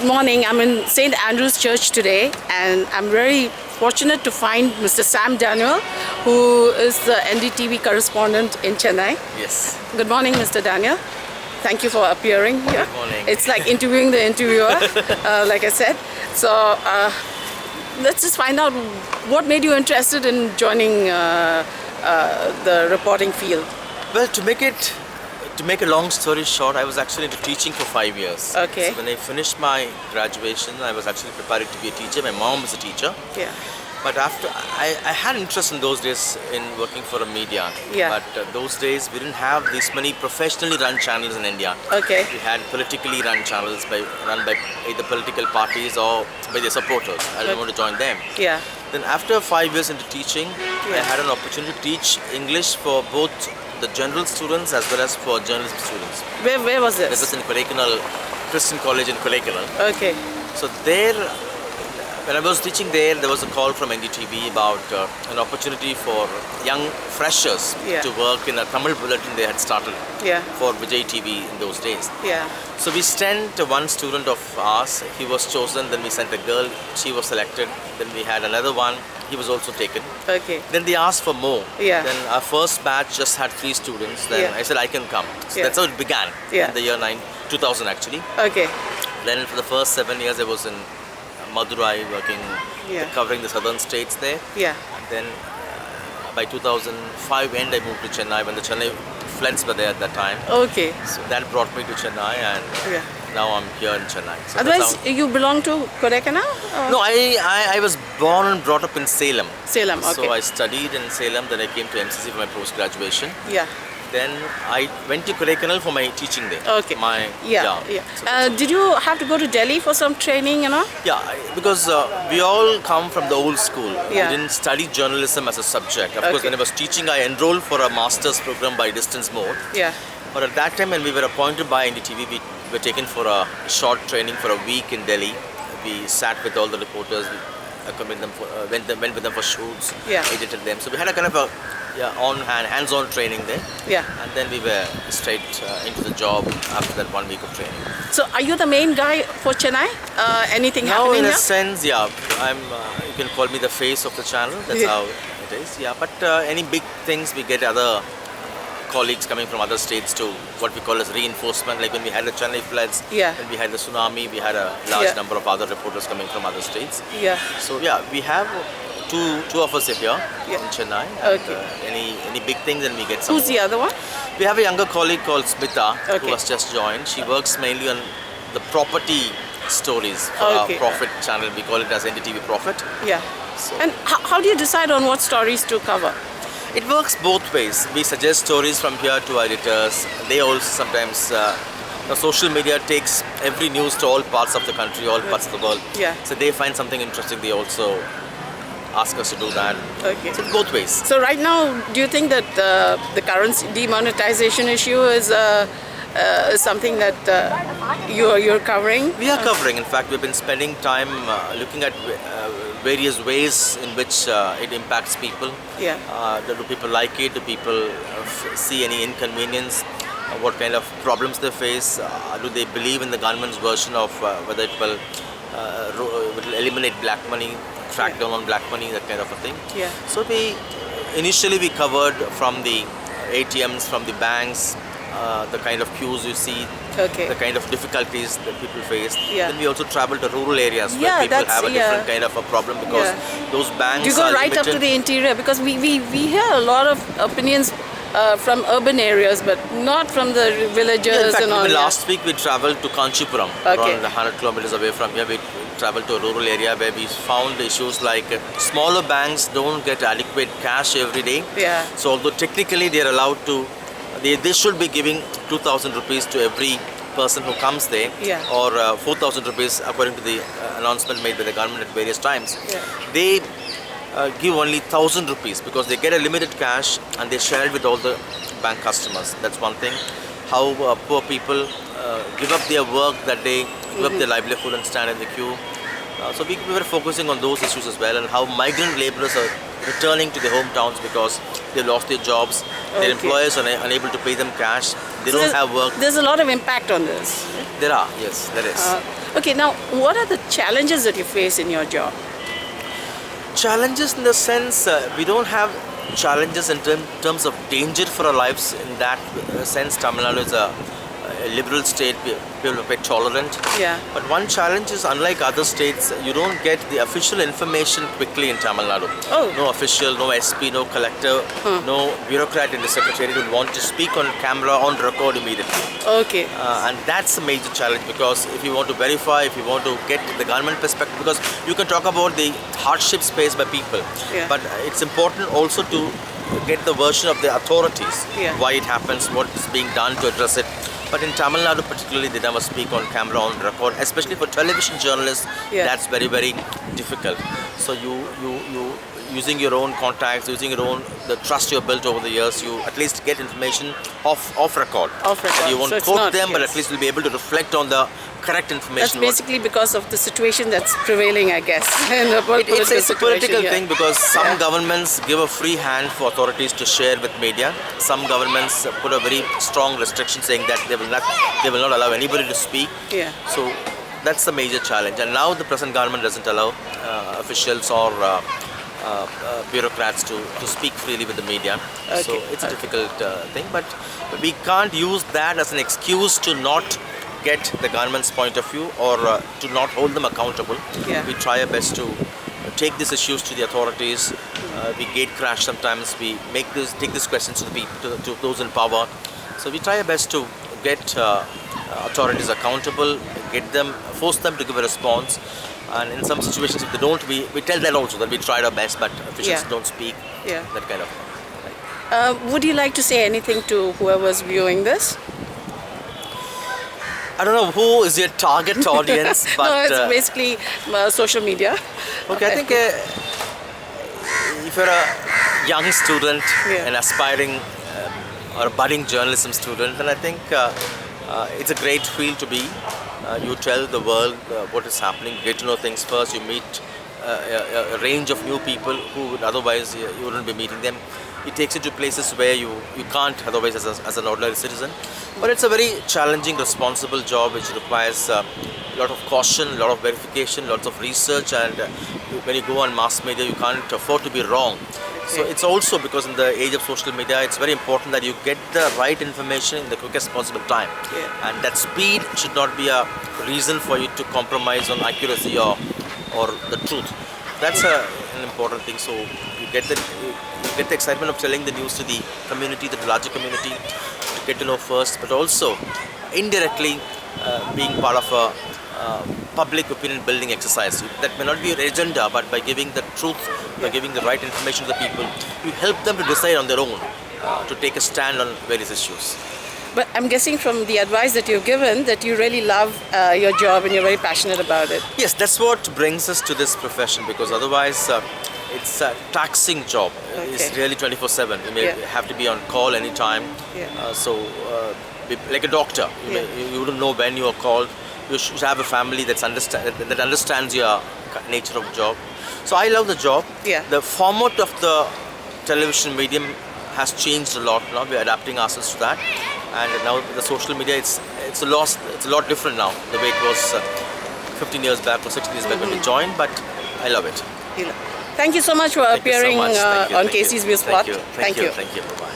Good morning. I'm in St. Andrew's Church today, and I'm very fortunate to find Mr. Sam Daniel, who is the NDTV correspondent in Chennai. Yes. Good morning, Mr. Daniel. Thank you for appearing here. Good morning. It's like interviewing the interviewer, like I said. So let's just find out what made you interested in joining the reporting field. Well, to make a long story short, I was actually into teaching for 5 years. Okay. So when I finished my graduation, I was actually preparing to be a teacher. My mom was a teacher. Yeah. But after, I had interest in those days in working for a media. Yeah. But those days, we didn't have this many professionally run channels in India. Okay. We had politically run channels run by either political parties or by their supporters. I didn't want to join them. Yeah. Then after 5 years into teaching, I had an opportunity to teach English for both the general students as well as for journalism students. Where was this? This was in Kodaikanal, Christian College in Kodaikanal. Okay. So there, when I was teaching there was a call from NDTV about an opportunity for young freshers to work in a Tamil bulletin they had started for Vijay TV in those days. Yeah. So we sent one student of ours, he was chosen, then we sent a girl, she was selected, then we had another one, he was also taken. Okay. Then they asked for more. Yeah. Then our first batch just had 3 students, then I said I can come. So that's how it began, in the year 2000 actually. Okay. Then for the first 7 years I was in Madurai working, covering the southern states there. Yeah. And then by 2005 end I moved to Chennai when the Chennai floods were there at that time. Okay. So that brought me to Chennai and now I'm here in Chennai. So otherwise, you belong to Kodaikanal? No, I was born and brought up in Salem. Salem, okay. So I studied in Salem, then I came to MCC for my post-graduation. Yeah. Then I went to Kodaikanal for my teaching there. Okay. So did you have to go to Delhi for some training, Yeah, because we all come from the old school. Yeah. We didn't study journalism as a subject. Of course, when I was teaching, I enrolled for a master's program by distance mode. Yeah. But at that time, when we were appointed by NDTV, we were taken for a short training for a week in Delhi. We sat with all the reporters, we accompanied them, went with them for shoots, edited them. So we had a kind of a hands-on training there. Yeah. And then we were straight into the job after that 1 week of training. So are you the main guy for Chennai? Anything happening in here? a sense, yeah. I'm. You can call me the face of the channel. That's how it is. Yeah. But any big things, we get other colleagues coming from other states to what we call as reinforcement. Like when we had the Chennai floods, when we had the tsunami, we had a large number of other reporters coming from other states. Yeah. So yeah, we have two of us here in Chennai. Okay. Any big things, then we get some. Who's the other one? We have a younger colleague called Smita who has just joined. She works mainly on the property stories for our Profit channel. We call it as NDTV Profit. Yeah. So. And how do you decide on what stories to cover? It works both ways. We suggest stories from here to our editors. They also sometimes, social media takes every news to all parts of the country, all parts of the world. Yeah. So they find something interesting, they also ask us to do that. Okay. So both ways. So right now, do you think that the currency demonetization issue is something that you're covering? We are covering. In fact, we've been spending time looking at various ways in which it impacts people. Yeah. Do people like it? Do people see any inconvenience? What kind of problems they face? Do they believe in the government's version of whether it will eliminate black money, track down on black money, that kind of a thing? Yeah. So initially we covered from the ATMs, from the banks, the kind of queues you see, the kind of difficulties that people face. Then we also travel to rural areas where people have a different kind of a problem because those banks do you go are right limited. up to the interior? Because we hear a lot of opinions from urban areas, but not from the villages. In fact, and all. Last week we traveled to Kanchipuram, around 100 kilometers away from here. We traveled to a rural area where we found issues like smaller banks don't get adequate cash every day. Yeah. So although technically they are allowed to, they should be giving 2,000 rupees to every person who comes there, or 4,000 rupees according to the announcement made by the government at various times. They give only 1,000 rupees because they get a limited cash and they share it with all the bank customers. That's one thing. How poor people give up their work that day, give up their livelihood and stand in the queue. So we were focusing on those issues as well, and how migrant laborers are returning to their hometowns because they lost their jobs. Their employers are unable to pay them cash. They don't have work. There's a lot of impact on this. There are, yes, there is. Okay, now what are the challenges that you face in your job? Challenges in the sense, we don't have challenges in terms of danger for our lives. In that sense, Tamil Nadu is a liberal state, people are quite tolerant. Yeah. But one challenge is, unlike other states, you don't get the official information quickly in Tamil Nadu. Oh. No official, no SP, no collector, no bureaucrat in the secretariat will want to speak on camera, on record immediately. Okay. And that's a major challenge, because if you want to verify, if you want to get the government perspective, because you can talk about the hardships faced by people, but it's important also to get the version of the authorities, why it happens, what is being done to address it. But in Tamil Nadu particularly, they never speak on camera, on record, especially for television journalists. That's very, very difficult. So you using your own contacts, using your own, the trust you have built over the years, you at least get information off record. Off record. You won't so quote them, but at least you'll be able to reflect on the correct information. That's basically because of the situation that's prevailing, I guess. In the it's a political thing, because some governments give a free hand for authorities to share with media. Some governments put a very strong restriction saying that they will not allow anybody to speak. So that's the major challenge. And now the present government doesn't allow officials or bureaucrats to speak freely with the media. So it's a difficult thing, but we can't use that as an excuse to not get the government's point of view, or to not hold them accountable. We try our best to take these issues to the authorities. We gate crash sometimes. We take these questions to the people, to those in power. So we try our best to get authorities accountable, force them to give a response. And in some situations, if they don't, we tell them also that we tried our best, but officials don't speak. That kind of thing. Would you like to say anything to whoever's viewing this? I don't know who is your target audience, but no, it's basically social media. Okay, I think if you're a young student, an aspiring or a budding journalism student, then I think it's a great field to be. You tell the world what is happening, get to know things first. You meet a range of new people who would otherwise you wouldn't be meeting them. It takes you to places where you can't otherwise as an ordinary citizen. But it's a very challenging, responsible job which requires a lot of caution, a lot of verification, lots of research, and when you go on mass media, you can't afford to be wrong. So it's also because in the age of social media, it's very important that you get the right information in the quickest possible time. And that speed should not be a reason for you to compromise on accuracy or the truth. That's an important thing. So you get the excitement of telling the news to the community, the larger community, to get to know first, but also indirectly being part of a public opinion building exercise. That may not be your agenda, but by giving the truth, by giving the right information to the people, you help them to decide on their own, to take a stand on various issues. But I'm guessing from the advice that you've given that you really love your job and you're very passionate about it. Yes, that's what brings us to this profession, because otherwise it's a taxing job. It's really 24/7. You may have to be on call anytime. Like a doctor, you wouldn't know when you are called. You should have a family that understands your nature of job. So I love the job. The format of the television medium has changed a lot now. We're adapting ourselves to that. And now the social media, it's a lot different now, the way it was 15 years back or 16 years back when we joined, but I love it. Thank you so much for appearing on KayCee's ViewSpot. Thank you. Bye-bye.